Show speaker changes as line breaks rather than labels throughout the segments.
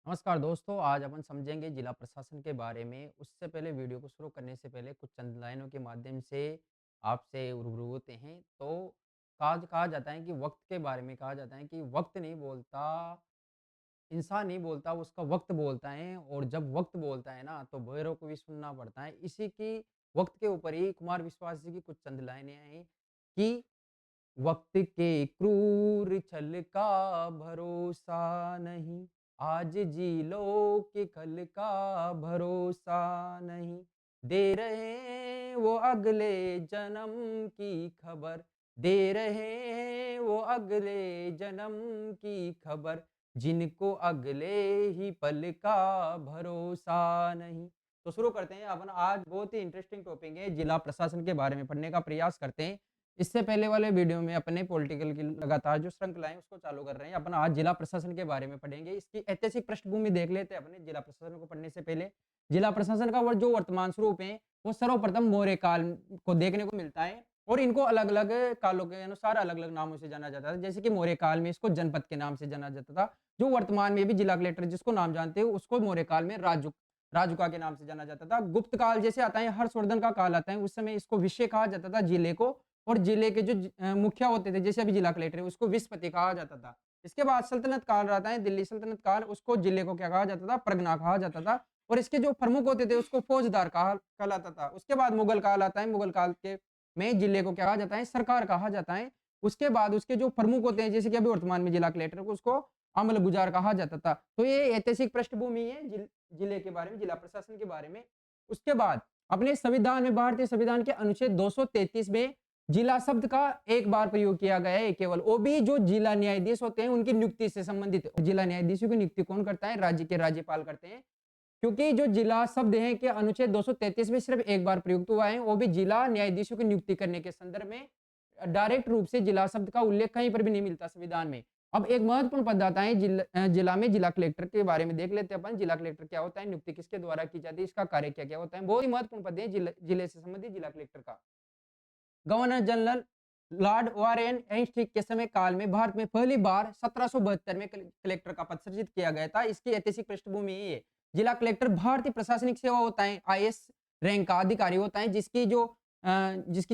नमस्कार दोस्तों, आज अपन समझेंगे जिला प्रशासन के बारे में। उससे पहले वीडियो को शुरू करने से पहले कुछ चंद लाइनों के माध्यम से आपसे रूबरू होते हैं। तो कहा कहा जाता है कि वक़्त के बारे में कहा जाता है कि वक़्त नहीं बोलता, इंसान नहीं बोलता, उसका वक़्त बोलता है और जब वक़्त बोलता है ना, तो बहरों को भी सुनना पड़ता है। इसी की वक़्त के ऊपर ही कुमार विश्वास जी की कुछ चंद लाइनें हैं कि वक्त के क्रूर छल का भरोसा नहीं, आज जी लो कि कल का भरोसा नहीं, दे रहे वो अगले जन्म की खबर, दे रहे वो अगले जन्म की खबर, जिनको अगले ही पल का भरोसा नहीं। तो शुरू करते हैं अपन। आज बहुत ही इंटरेस्टिंग टॉपिक है, जिला प्रशासन के बारे में पढ़ने का प्रयास करते हैं। इससे पहले वाले वीडियो में अपने पॉलिटिकल की लगातार जो श्रृंखला है उसको चालू कर रहे हैं। अपन आज जिला प्रशासन के बारे में पढ़ेंगे। इसकी ऐतिहासिक पृष्ठभूमि देख लेते हैं अपने जिला प्रशासन को पढ़ने से पहले। जिला प्रशासन का वो जो वर्तमान स्वरूप है वो सर्वप्रथम मौर्य काल को देखने को मिलता है और इनको अलग अलग कालों के अनुसार अलग अलग नामों से जाना जाता है। जैसे कि मौर्य काल में इसको जनपद के नाम से जाना जाता था। जो वर्तमान में भी जिला कलेक्टर जिसको नाम जानते हो उसको मौर्य काल में राजुका के नाम से जाना जाता था। गुप्त काल जैसे आता है, हर्षवर्धन का काल आता है, उस समय इसको विषय कहा जाता था जिले को। और जिले के जो मुखिया होते थे, जैसे अभी जिला कलेक्टर है, उसको विस्पति कहा जाता था। इसके बाद सल्तनत काल रहता है, दिल्ली सल्तनत काल, उसको जिले को क्या कहा जाता था? परगना कहा जाता था। और इसके जो प्रमुख होते थे उसको फौजदार कहा कहलाता था। उसके बाद मुगल काल आता है, मुगल काल के में जिले को क्या कहा जाता है? सरकार कहा जाता है। उसके बाद उसके जो प्रमुख होते हैं, जैसे कि अभी वर्तमान में जिला कलेक्टर को उसको अमल गुजार कहा जाता था। तो ये ऐतिहासिक पृष्ठभूमि है जिले के बारे में, जिला प्रशासन के बारे में। उसके बाद अपने संविधान में, भारतीय संविधान के अनुच्छेद 233 में जिला शब्द का एक बार प्रयोग किया गया है केवल। वो भी जो जिला न्यायाधीश होते हैं उनकी नियुक्ति से संबंधित। जिला न्यायाधीशों की नियुक्ति कौन करता है? राज्य के राज्यपाल करते हैं। क्योंकि जो जिला शब्द है कि अनुच्छेद 233 में सिर्फ एक बार प्रयुक्त हुआ है, वो भी जिला न्यायाधीशों की नियुक्ति करने के संदर्भ में। डायरेक्ट रूप से जिला शब्द का उल्लेख कहीं पर भी नहीं मिलता संविधान में। अब एक महत्वपूर्ण पद आता है जिला में। जिला कलेक्टर के बारे में देख लेते हैं अपन। जिला कलेक्टर क्या होता है, नियुक्ति किसके द्वारा की जाती है, इसका कार्य क्या क्या होता है। बहुत ही महत्वपूर्ण पद है जिले से संबंधित जिला कलेक्टर का। Governor general Lord Warren Hastings के समय काल में भारत में पहली बार 1772 में कलेक्टर का पद सृजित किया गया था। इसकी ऐतिहासिक पृष्ठभूमि ये है। जिला कलेक्टर भारतीय प्रशासनिक सेवा होता है, आईएएस रैंक का अधिकारी होता है, जिसकी जो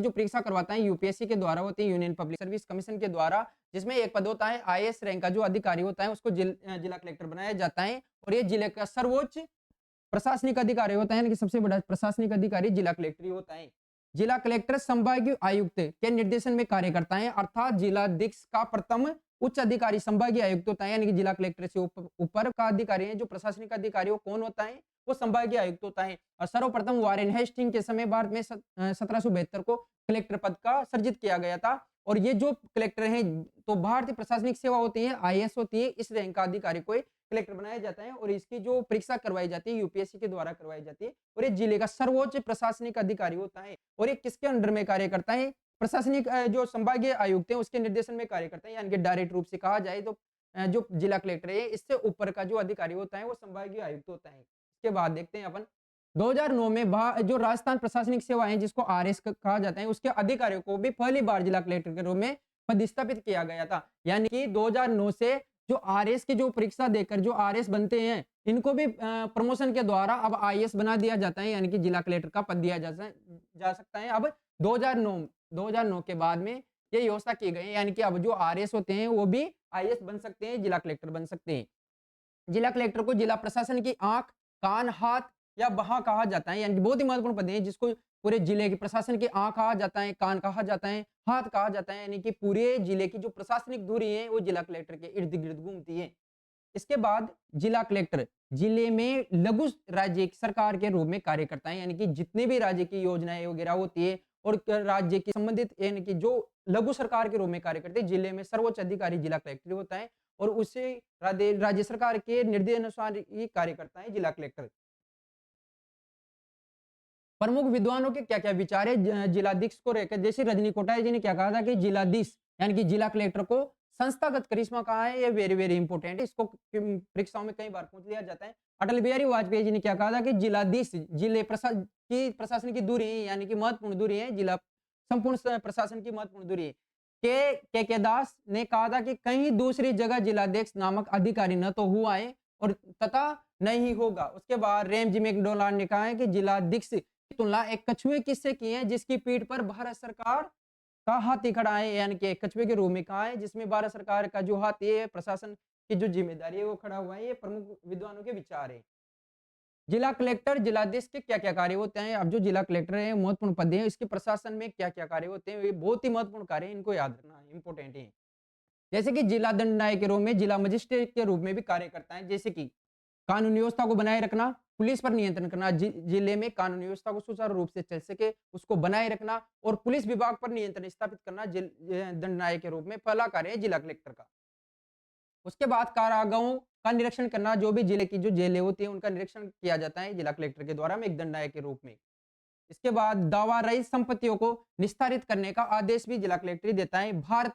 परीक्षा करवाता है यूपीएससी के द्वारा होती है, यूनियन पब्लिक सर्विस कमीशन के द्वारा। जिसमें एक पद होता है आईएएस रैंक का जो अधिकारी होता है, उसको जिला कलेक्टर बनाया जाता है। और ये जिले का सर्वोच्च प्रशासनिक अधिकारी होता है, यानी कि सबसे बड़ा प्रशासनिक अधिकारी जिला कलेक्टर ही होता है। जिला कलेक्टर संभागीय आयुक्त के निर्देशन में कार्य करता है, अर्थात जिलाधीश का प्रथम उच्च अधिकारी संभागीय आयुक्त होता है, यानी कि जिला कलेक्टर से ऊपर का अधिकारी है। जो प्रशासनिक अधिकारी वो कौन होता है? वो संभागीय आयुक्त होता है। और सर्वप्रथम वारेन हेस्टिंग के समय भारत में 1772 को कलेक्टर पद का सृजित किया गया था। और ये जो कलेक्टर है, तो भारतीय प्रशासनिक सेवा होती है, आईएएस होती है, इस रैंक का अधिकारी को कलेक्टर बनाया जाता है। और इसकी जो परीक्षा करवाई जाती है यूपीएससी के द्वारा करवाई जाती है। और ये जिले का सर्वोच्च प्रशासनिक अधिकारी होता है। और ये किसके अंडर में कार्य करता है? प्रशासनिक जो संभागीय आयुक्त है उसके निर्देशन में कार्य करता है, यानी कि डायरेक्ट रूप से कहा जाए तो जो जिला कलेक्टर है इससे ऊपर का जो अधिकारी होता है वो संभागीय आयुक्त होता है। इसके बाद देखते हैं अपन 2009 में जो राजस्थान प्रशासनिक सेवा है, जिसको आरएस कहा जाता है, उसके अधिकारियों को भी पहली बार जिला कलेक्टर के रूप में पदस्थापित किया गया था। यानी कि 2009 से जो आरएस की जो परीक्षा देकर जो आरएस बनते हैं, इनको भी प्रमोशन के द्वारा अब आईएएस बना दिया जाता है, यानी कि जिला कलेक्टर का पद दिया जा सकता है। अब 2009 के बाद में ये व्यवस्था की गई है, यानी कि अब जो आरएस होते हैं वो भी आईएएस बन सकते हैं, जिला कलेक्टर बन सकते हैं। जिला कलेक्टर को जिला प्रशासन की आंख, कान, हाथ या बाह कहा जाता है, यानी कि बहुत ही महत्वपूर्ण पद है, जिसको पूरे जिले के प्रशासन की आंख कहा जाता है, कान कहा जाता है, हाथ कहा जाता है, यानी कि पूरे जिले की जो प्रशासनिक धुरी है वो जिला कलेक्टर के इर्द गिर्द घूमती है। इसके बाद जिला कलेक्टर जिले में लघु राज्य सरकार के रूप में कार्य करता है, यानी कि जितने भी राज्य की योजनाएं वगैरह होती है और राज्य की संबंधित, यानी कि जो लघु सरकार के रूप में कार्य करते हैं, जिले में सर्वोच्च अधिकारी जिला कलेक्टर होता है। और उसे राज्य सरकार के निर्देशानुसार ही कार्य करता है जिला कलेक्टर। प्रमुख विद्वानों के क्या-क्या विचार है जिलाधीश को लेकर? जैसे रजनी कोटारी जी ने क्या कहा था कि जिलाधीश यानी कि जिला कलेक्टर को संस्थागत करिश्मा कहा है, ये वेरी वेरी इंपॉर्टेंट है। इसको परीक्षाओं में कई बार पूछ लिया जाता है। अटल बिहारी वाजपेयी जी ने क्या कहा था कि जिलाधीश प्रशासन की दूरी है, यानी कि महत्वपूर्ण दूरी है, जिला संपूर्ण प्रशासन की महत्वपूर्ण दूरी है। के दास ने कहा था कि कहीं दूसरी जगह जिलाध्यक्ष नामक अधिकारी न तो हुआ है और तथा नहीं होगा। उसके बाद रेमजी मैकडोनाल्ड ने कहा है कि जिलाधीश की तुलना एक कछुए किससे की है जिसकी पीठ पर भारत सरकार का हाथी खड़ा है, यानी कि एक कछुए के रूप में कहा है जिसमें भारत सरकार का जो हाथी है, प्रशासन की जो जिम्मेदारी है वो खड़ा हुआ है। ये प्रमुख विद्वानों के विचार है। जिला कलेक्टर, जिलाधीश के क्या-क्या कार्य होते हैं? अब जो जिला कलेक्टर है महत्वपूर्ण पद है, इसके प्रशासन में क्या-क्या कार्य होते हैं? ये बहुत ही महत्वपूर्ण कार्य है, इनको याद रखना इंपॉर्टेंट है। जैसे कि जिला दंडनायक के रूप में, जिला मजिस्ट्रेट के रूप में भी कार्य करता है। जैसे कि कानून व्यवस्था को बनाए रखना, पुलिस पर नियंत्रण करना, जिले में कानून व्यवस्था को सुचारू रूप से चल सके उसको बनाए रखना और पुलिस विभाग पर नियंत्रण स्थापित करना दंडनायक के रूप में पहला कार्य है जिला कलेक्टर का। उसके बाद कारागाहों का निरीक्षण करना, जो भी जिले की जो जेलें होती हैं उनका निरीक्षण किया जाता है जिला कलेक्टर के द्वारा में एक दंडनायक के रूप में। इसके बाद दावा रहित संपत्तियों को निस्तारित करने का आदेश भी जिला कलेक्टर ही देता है। बाहर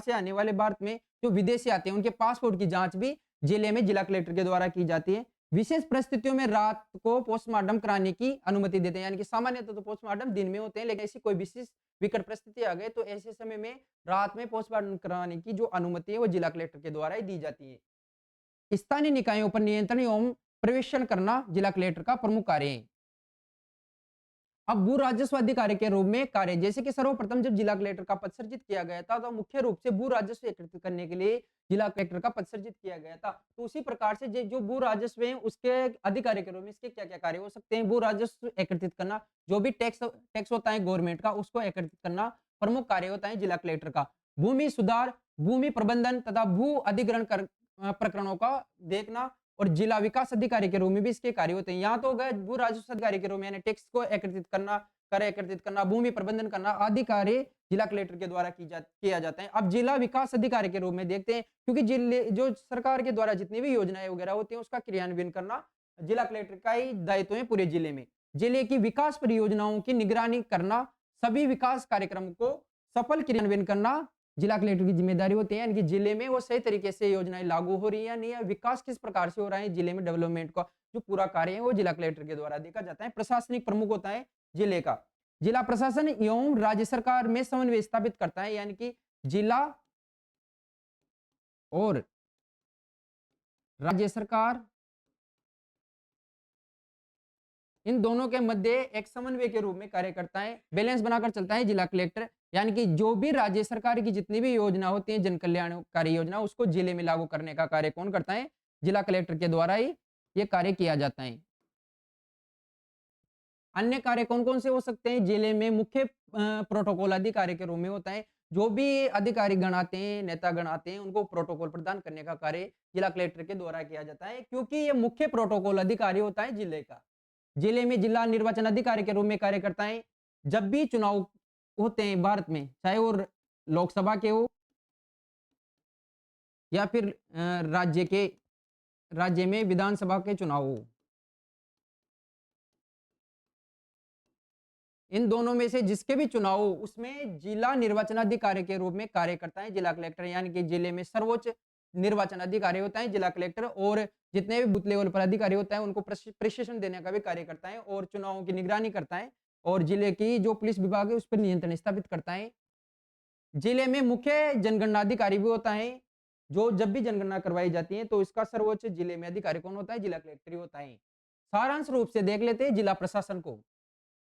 से आने वाले भारत में जो विदेशी आते हैं उनके पासपोर्ट की जांच भी जिले में जिला कलेक्टर के द्वारा की जाती है। विशेष परिस्थितियों में रात को पोस्टमार्टम कराने की अनुमति देते हैं, यानी कि सामान्यतः तो पोस्टमार्टम दिन में होते हैं, लेकिन ऐसी कोई विशेष विकट परिस्थिति आ गई तो ऐसे समय में रात में पोस्टमार्टम कराने की जो अनुमति है वो जिला कलेक्टर के द्वारा ही दी जाती है। स्थानीय निकायों पर नियंत्रण एवं प्रवेशन करना जिला कलेक्टर का प्रमुख कार्य है। अब भू राजस्व अधिकारी के रूप में कार्य, जैसे कि सर्वप्रथम जब जिला कलेक्टर का पद सृजित किया गया था तो मुख्य रूप से भू राजस्व एकत्रित करने के लिए जिला कलेक्टर का पद सृजित किया गया था। तो उसी प्रकार से जो भू राजस्व है उसके अधिकारी के रूप में इसके क्या क्या कार्य हो सकते हैं? भू राजस्व एकत्रित करना, जो भी टैक्स टैक्स होता है गवर्नमेंट का उसको एकत्रित करना प्रमुख कार्य होता है जिला कलेक्टर का। भूमि सुधार, भूमि प्रबंधन तथा भू अधिग्रहण प्रकरणों का देखना और जिला विकास अधिकारी के रूप में भी इसके कार्य होते हैं। यहाँ तो हो गए भू राजस्व अधिकारी के रूप में, यानी टैक्स को एकत्रित करना, कर एकत्रित करना, भूमि प्रबंधन करना आदि कार्य जिला कलेक्टर के द्वारा किया जाता है। अब जिला विकास अधिकारी के रूप में देखते हैं, क्योंकि जिले जो सरकार के द्वारा जितनी भी योजनाएं वगैरह होती हैं उसका क्रियान्वयन करना जिला कलेक्टर का ही दायित्व है पूरे जिले में। जिले की विकास परियोजनाओं की निगरानी करना, सभी विकास कार्यक्रम को सफल क्रियान्वयन करना जिला कलेक्टर की जिम्मेदारी होती है, यानी कि जिले में वो सही तरीके से योजनाएं लागू हो रही है या नहीं है, विकास किस प्रकार से हो रहा है जिले में, डेवलपमेंट का जो पूरा कार्य है वो जिला कलेक्टर के द्वारा देखा जाता है। प्रशासनिक प्रमुख होता है जिले का। जिला प्रशासन एवं राज्य सरकार में समन्वय स्थापित करता है, यानी कि जिला और राज्य सरकार इन दोनों के मध्य एक समन्वय के रूप में कार्य करता है, बैलेंस बनाकर चलता है जिला कलेक्टर। यानी कि जो भी राज्य सरकार की जितनी भी योजना होती है जन कल्याणकारी योजना उसको जिले में लागू करने का कार्य कौन करता है? जिला कलेक्टर के द्वारा ही ये कार्य किया जाता है। अन्य कार्य कौन-कौन से हो सकते हैं? जिले में मुख्य प्रोटोकॉल अधिकारी के रूप में होता है। जो भी अधिकारी गण आते हैं, नेता गण आते हैं, उनको प्रोटोकॉल प्रदान करने का कार्य जिला कलेक्टर के द्वारा किया जाता है, क्योंकि ये मुख्य प्रोटोकॉल अधिकारी होता है जिले का। जिले में जिला निर्वाचन अधिकारी के रूप में कार्य करता है। जब भी चुनाव होते हैं भारत में, चाहे वो लोकसभा के हो या फिर राज्य में विधानसभा के चुनाव हो, इन दोनों में से जिसके भी चुनाव हो उसमें जिला निर्वाचन अधिकारी के रूप में कार्य करता है जिला कलेक्टर, यानी कि जिले में सर्वोच्च निर्वाचन अधिकारी होता है जिला कलेक्टर, और जितने भी बूथ लेवल पर अधिकारी होता है उनको प्रशिक्षण देने का भी कार्य करता है और चुनावों की निगरानी करता है और जिले की जो पुलिस विभाग है उस पर नियंत्रण स्थापित करता है। जिले में मुख्य जनगणना अधिकारी भी होता है, जो जब भी जनगणना करवाई जाती है तो इसका सर्वोच्च जिले में अधिकारी कौन होता है? जिला कलेक्टर ही होता है। सारांश रूप से देख लेते हैं जिला प्रशासन को।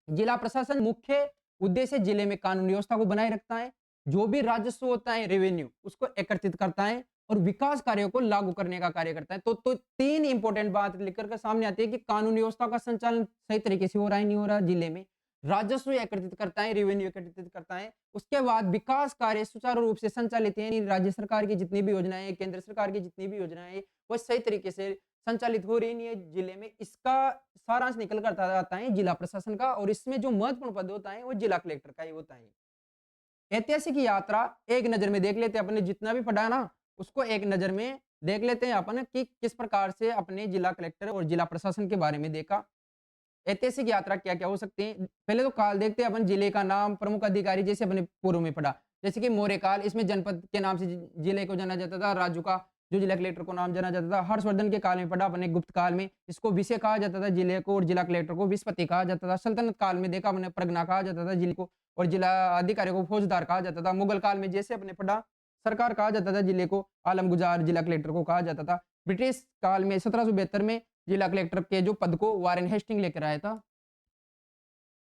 जिला प्रशासन मुख्य उद्देश्य जिले में कानून व्यवस्था को बनाए रखता है, जो भी राजस्व होता है रेवेन्यू उसको एकत्रित करता है और विकास कार्यों को लागू करने का कार्य करता है। तो तीन इंपॉर्टेंट बात लिखकर के सामने आती है कि कानून व्यवस्था का संचालन सही तरीके से हो रहा है नहीं हो रहा जिले में, राजस्व एकत्रित करता है, रेवेन्यू एकत्रित करता है, उसके बाद विकास कार्य सुचारू रूप से संचालित है, राज्य सरकार की जितनी भी योजनाएं हैं, केंद्र सरकार की जितनी भी योजनाएं हैं वो सही तरीके से संचालित हो रही नहीं है जिले में, इसका सारांश निकल कर आता है जिला प्रशासन का, और इसमें जो महत्वपूर्ण पद होता है वो जिला कलेक्टर का ही होता है। ऐतिहासिक यात्रा एक नजर में देख लेते हैं, अपने जितना भी पढ़ा ना उसको एक नजर में देख लेते हैं अपन कि किस प्रकार से अपने जिला कलेक्टर और जिला प्रशासन के बारे में देखा। ऐतिहासिक यात्रा क्या क्या हो सकती है? पहले तो काल देखते हैं अपन, जिले का नाम, प्रमुख अधिकारी, जैसे अपने पूर्व में पढ़ा, जैसे कि मौर्य काल, इसमें जनपद के नाम से जिले को जाना जाता था, राज्यों का जो जिला कलेक्टर को नाम जाना जाता था। हर्षवर्धन के काल में पढ़ा अपने, गुप्त काल में इसको विषय कहा जाता था जिले को, और जिला कलेक्टर को विस्पति कहा जाता था। सल्तनत काल में देखा अपने, प्रगना कहा जाता था जिले को, और जिला अधिकारी को फौजदार कहा जाता था। मुगल काल में जैसे अपने पढ़ा, सरकार कहा जाता था जिले को, आलमगुजार जिला कलेक्टर को कहा जाता था। ब्रिटिश काल में 1772 में जिला कलेक्टर के जो पद को वारेन हेस्टिंग लेकर आया था।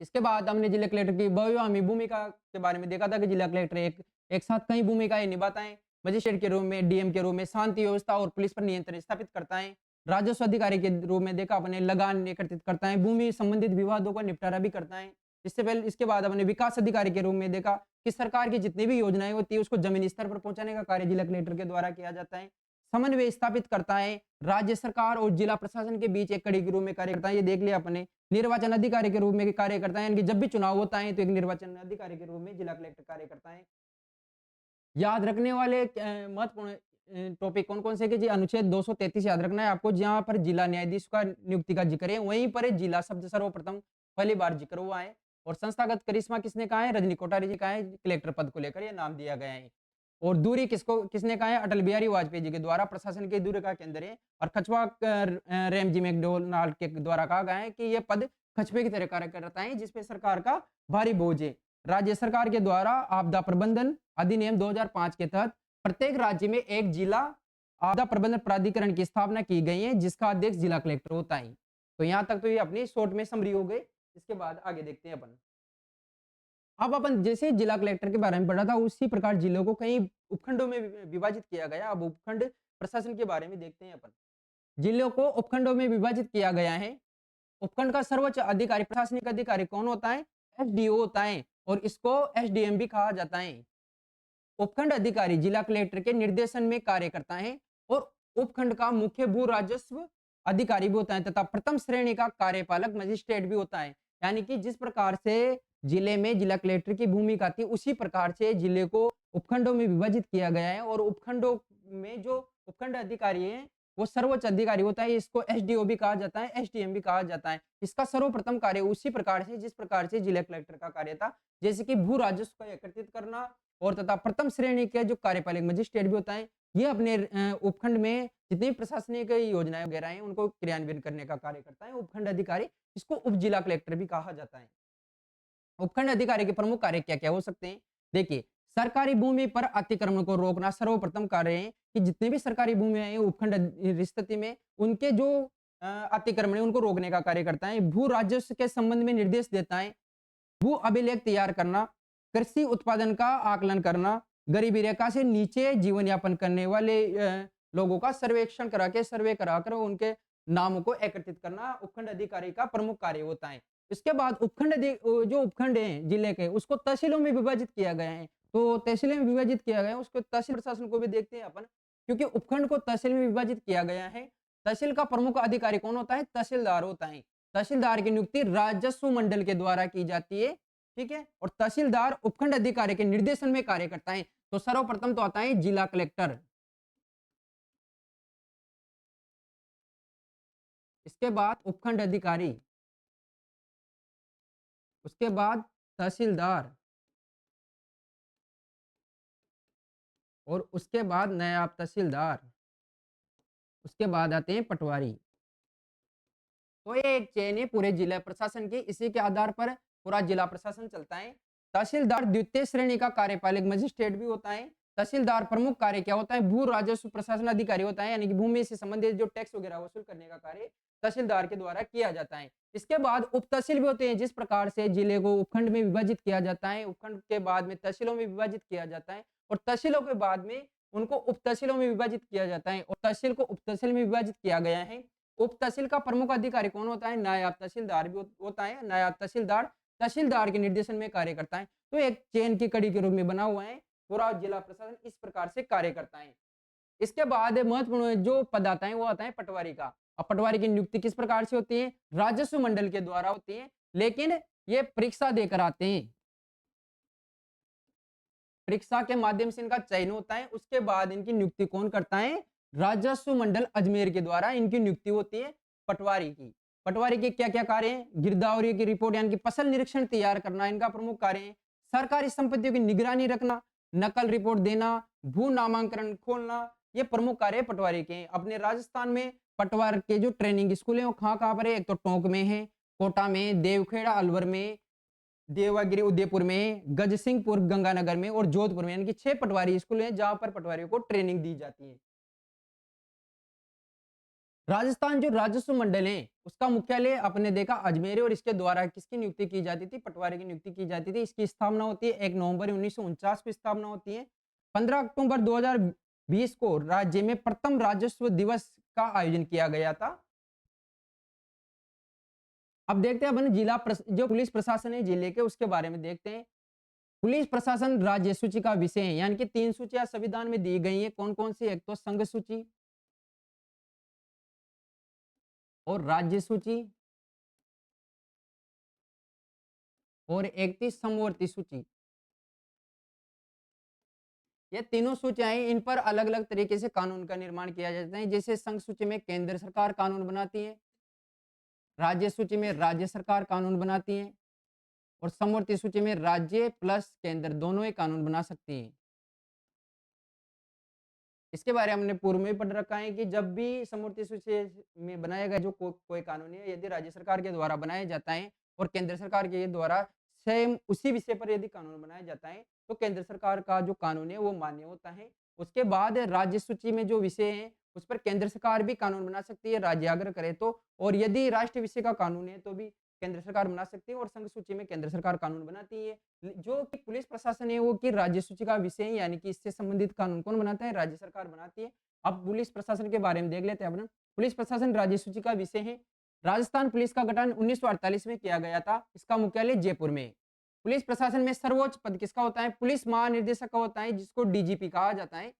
इसके बाद हमने जिला कलेक्टर की बहुआयामी भूमिका के बारे में देखा था कि जिला कलेक्टर एक एक साथ कई भूमिकाएं निभाता है। मजिस्ट्रेट के रूप में, डीएम के रूप में शांति व्यवस्था और पुलिस पर नियंत्रण स्थापित करता है। राजस्व अधिकारी के रूप में देखा अपने लगान एकत्रित करता है, भूमि संबंधित विवादों का निपटारा भी करता है। इसके बाद हमने विकास अधिकारी के रूप में देखा कि सरकार की जितनी भी योजनाएं होती है उसको जमीनी स्तर पर पहुंचाने का कार्य जिला कलेक्टर के द्वारा किया जाता है। समन्वय स्थापित करता है, राज्य सरकार और जिला प्रशासन के बीच एक कड़ी के रूप में कार्य करता है। ये देख लिया अपने। निर्वाचन अधिकारी के रूप में कार्य करता है, यानी कि जब भी चुनाव होता है तो एक निर्वाचन अधिकारी के रूप में जिला कलेक्टर कार्य करता है। याद रखने वाले महत्वपूर्ण टॉपिक कौन-कौन से कि जी अनुच्छेद 233 याद रखना है आपको, जहाँ पर जिला न्यायाधीश का नियुक्ति का जिक्र है, वहीं पर जिला शब्द सर्वप्रथम पहली बार जिक्र हुआ है। और संस्थागत करिश्मा किसने कहा है? रजनी कोठारी जी का है, कलेक्टर पद को लेकर ये नाम दिया गया है। और दूरी किसने कहा है? अटल बिहारी वाजपेयी जी के द्वारा प्रशासन की दूरी का केंद्र है। और कछवा रैमजी मैकडोनाल्ड के द्वारा कहा गया है कि ये पद कछुए की तरह कार्य करता है जिसपे सरकार का भारी बोझ है। राज्य सरकार के द्वारा आपदा प्रबंधन अधिनियम 2005 के तहत प्रत्येक राज्य में एक जिला आपदा प्रबंधन प्राधिकरण की स्थापना की गई है जिसका अध्यक्ष जिला कलेक्टर होता है। तो यहाँ तक तो ये अपनी शॉर्ट में समरी हो गई। इसके बाद आगे देखते हैं अपन। अब अपन जैसे जिला कलेक्टर के बारे में पढ़ा था उसी प्रकार जिलों को कई उपखंडों में विभाजित किया गया। अब उपखंड प्रशासन के बारे में देखते हैं अपन। जिलों को उपखंडों में विभाजित किया गया है। उपखंड का सर्वोच्च अधिकारी प्रशासनिक अधिकारी कौन होता है? एसडीओ होता है और इसको एसडीएम भी कहा जाता है। उपखंड अधिकारी जिला कलेक्टर के निर्देशन में कार्य करता है और उपखंड का मुख्य भू राजस्व अधिकारी भी होता है तथा प्रथम श्रेणी का कार्यपालक मजिस्ट्रेट भी होता है। यानी कि जिस प्रकार से जिले में जिला कलेक्टर की भूमिका थी उसी प्रकार से जिले को उपखंडों में विभाजित किया गया है। और उपखंडों में जो उपखंड अधिकारी है वो सर्वोच्च अधिकारी होता है। इसको एसडीओ भी कहा जाता है, एसडीएम भी कहा जाता है। इसका सर्वप्रथम कार्य उसी प्रकार से जिस प्रकार से जिला कलेक्टर का कार्य था, जैसे कि भू राजस्व को एकत्रित करना और तथा प्रथम श्रेणी के जो कार्यपालक मजिस्ट्रेट भी होता है, ये अपने उपखंड में जितनी प्रशासनिक योजनाएं वगैरह हैं उनको क्रियान्वयन करने का कार्य करता है उपखंड अधिकारी। इसको उप जिला कलेक्टर भी कहा जाता है। उपखंड अधिकारी के प्रमुख कार्य क्या-क्या हो सकते हैं? देखिए, सरकारी भूमि पर अतिक्रमण को रोकना सर्वप्रथम कार्य है कि जितने भी सरकारी भूमि है उपखंड स्थिति में उनके जो अतिक्रमण है उनको रोकने का कार्य करता है। भू राजस्व के संबंध में निर्देश देता है। भू अभिलेख तैयार करना, कृषि उत्पादन का आकलन करना, गरीबी रेखा से नीचे जीवन यापन करने वाले लोगों का सर्वेक्षण सर्वे कराकर उनके नामों को एकत्रित करना उपखंड अधिकारी का प्रमुख कार्य होता है। इसके बाद जो उपखंड हैं जिले के उसको तहसीलों में विभाजित किया गया है। तो तहसीलें में विभाजित किया गया है उसको तहसील प्रशासन को भी देखते हैं अपन, क्योंकि उपखंड को तहसील में विभाजित किया गया है। तहसील का प्रमुख अधिकारी कौन होता है? तहसीलदार होता है। तहसीलदार की नियुक्ति राजस्व मंडल के द्वारा की जाती है। ठीक है। और तहसीलदार उपखंड अधिकारी के निर्देशन में कार्य करता है। तो सर्वप्रथम तो आता है जिला कलेक्टर, इसके बाद उपखंड अधिकारी, उसके बाद तहसीलदार और उसके बाद नायब तहसीलदार, उसके बाद आते हैं पटवारी। तो ये एक चेन है पूरे जिला प्रशासन की, इसी के आधार पर पूरा जिला प्रशासन चलता है। तहसीलदार द्वितीय श्रेणी का कार्यपालक मजिस्ट्रेट भी होता है। तहसीलदार प्रमुख कार्य क्या होता है? भू राजस्व प्रशासन अधिकारी होता है, यानी कि भूमि से संबंधित जो टैक्स वगैरह वसूल करने का कार्य तहसीलदार के द्वारा किया जाता है। इसके बाद उप तहसील भी होते हैं। जिस प्रकार से जिले को उपखंड में विभाजित किया जाता है, उपखंड के बाद में तहसीलों में विभाजित किया जाता है और तहसीलों के बाद में उनको उप तहसीलों में विभाजित किया जाता है और तहसील को उप तहसील में विभाजित किया गया है। उप तहसील का प्रमुख अधिकारी कौन होता है? नायब तहसीलदार भी होता है। नायब तहसीलदार तहसीलदार के निर्देशन में कार्य करता है। तो एक चेन की कड़ी के रूप में बना हुआ है। पूरा जिला प्रशासन इस प्रकार से कार्य करता है। इसके बाद महत्वपूर्ण जो पद आता है वो आता है पटवारी का। अब पटवारी की नियुक्ति किस प्रकार से होती है? राजस्व मंडल के द्वारा होती है, लेकिन ये परीक्षा देकर आते हैं। परीक्षा के माध्यम से इनका चयन होता है। उसके बाद इनकी नियुक्ति कौन करता है? राजस्व मंडल अजमेर के द्वारा इनकी नियुक्ति होती है पटवारी की। पटवारी के क्या-क्या कार्य हैं? गिरदावरी की रिपोर्ट यानी कि फसल निरीक्षण तैयार करना इनका प्रमुख कार्य है। सरकारी संपत्तियों की निगरानी रखना, नकल रिपोर्ट देना, भू नामांकन खोलना, ये प्रमुख कार्य पटवारी के हैं। अपने राजस्थान में पटवार के जो ट्रेनिंग स्कूल है वो कहाँ-कहाँ पर है? एक तो टोंक में है, कोटा में, देवखेड़ा अलवर में, देवागिरी उदयपुर में, गजसिंहपुर गंगानगर में और जोधपुर में, यानी कि 6 पटवारी स्कूल हैं जहाँ पर पटवारियों को ट्रेनिंग दी जाती है। राजस्थान जो राजस्व मंडल है, उसका मुख्यालय आपने देखा अजमेर है और इसके द्वारा किसकी नियुक्ति की जाती थी? पटवारी की नियुक्ति की जाती थी। इसकी स्थापना होती है 1 नवंबर 1949 को स्थापना होती है। 15 अक्टूबर 2020 को राज्य में प्रथम राजस्व दिवस का आयोजन किया गया था। अब देखते हैं अपन जो पुलिस प्रशासन है जिले के उसके बारे में देखते हैं। पुलिस प्रशासन राज्य सूची का विषय है, यानी कि 3 सूचियां संविधान में दी गई है। कौन-कौन सी? एक तो संघ सूची और राज्य सूची और एक थी समवर्ती सूची। ये तीनों सूचियाँ हैं, इन पर अलग-अलग तरीके से कानून का निर्माण किया जाता है। जैसे संघ सूची में केंद्र सरकार कानून बनाती है, राज्य सूची में राज्य सरकार कानून बनाती है और समवर्ती सूची में राज्य प्लस केंद्र दोनों ही कानून बना सकती है। इसके बारे में हमने पूर्व में भी पढ़ रखा है कि जब भी समवर्ती सूची में बनाया गया जो कोई कानून है, यदि राज्य सरकार के द्वारा बनाया जाता है और केंद्र सरकार के द्वारा सेम उसी विषय पर यदि कानून बनाया जाता है, तो केंद्र सरकार का जो कानून है वो मान्य होता है। उसके बाद राज्य सूची में जो विषय हैं, उस पर केंद्र सरकार भी कानून बना सकती है, राज्य आग्रह करे तो। और यदि राष्ट्रीय विषय का कानून है, तो भी केंद्र सरकार बना सकती है और संघ सूची में केंद्र सरकार कानून बनाती है। जो कि पुलिस प्रशासन है वो कि राज्य सूची का विषय है, यानी कि इससे संबंधित कानून कौन बनाता है? राज्य सरकार बनाती है। अब पुलिस प्रशासन के बारे में देख लेते हैं अपन। पुलिस प्रशासन राज्य सूची का विषय है। राजस्थान पुलिस का गठन 1948 में किया गया था। इसका मुख्यालय जयपुर में है। पुलिस प्रशासन में सर्वोच्च पद किसका होता है? पुलिस महानिर्देशक का होता है, जिसको डीजीपी कहा जाता है।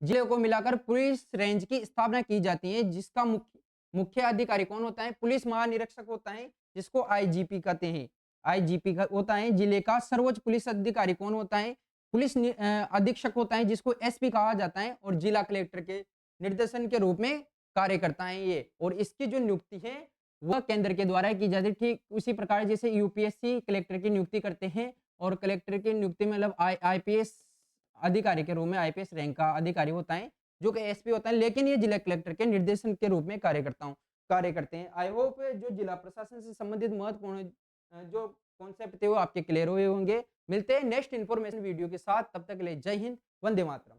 जिले को मिलाकर पुलिस रेंज की स्थापना की जाती है, जिसका मुख्य अधिकारी कौन होता है? पुलिस महानिरीक्षक होता है, जिसको आईजीपी कहते हैं। आईजीपी का होता है। जिले का सर्वोच्च पुलिस अधिकारी कौन होता है? अधीक्षक होता है, जिसको एसपी कहा जाता है और जिला कलेक्टर के निर्देशन के रूप में कार्य करता है ये। और इसकी जो नियुक्ति है वह केंद्र के द्वारा की जाती है। ठीक उसी प्रकार जैसे यूपीएससी कलेक्टर की नियुक्ति करते हैं और कलेक्टर की नियुक्ति में मतलब आईपीएस अधिकारी के रूप में आईपीएस रैंक का अधिकारी होता है, जो कि एसपी होता है, लेकिन ये जिला कलेक्टर के निर्देशन के रूप में कार्य करते हैं। आई होप जो जिला प्रशासन से संबंधित महत्वपूर्ण जो कॉन्सेप्ट थे वो आपके क्लियर हुए होंगे। मिलते हैं नेक्स्ट इन्फॉर्मेशन वीडियो के साथ, तब तक के लिए जय हिंद, वंदे मातरम।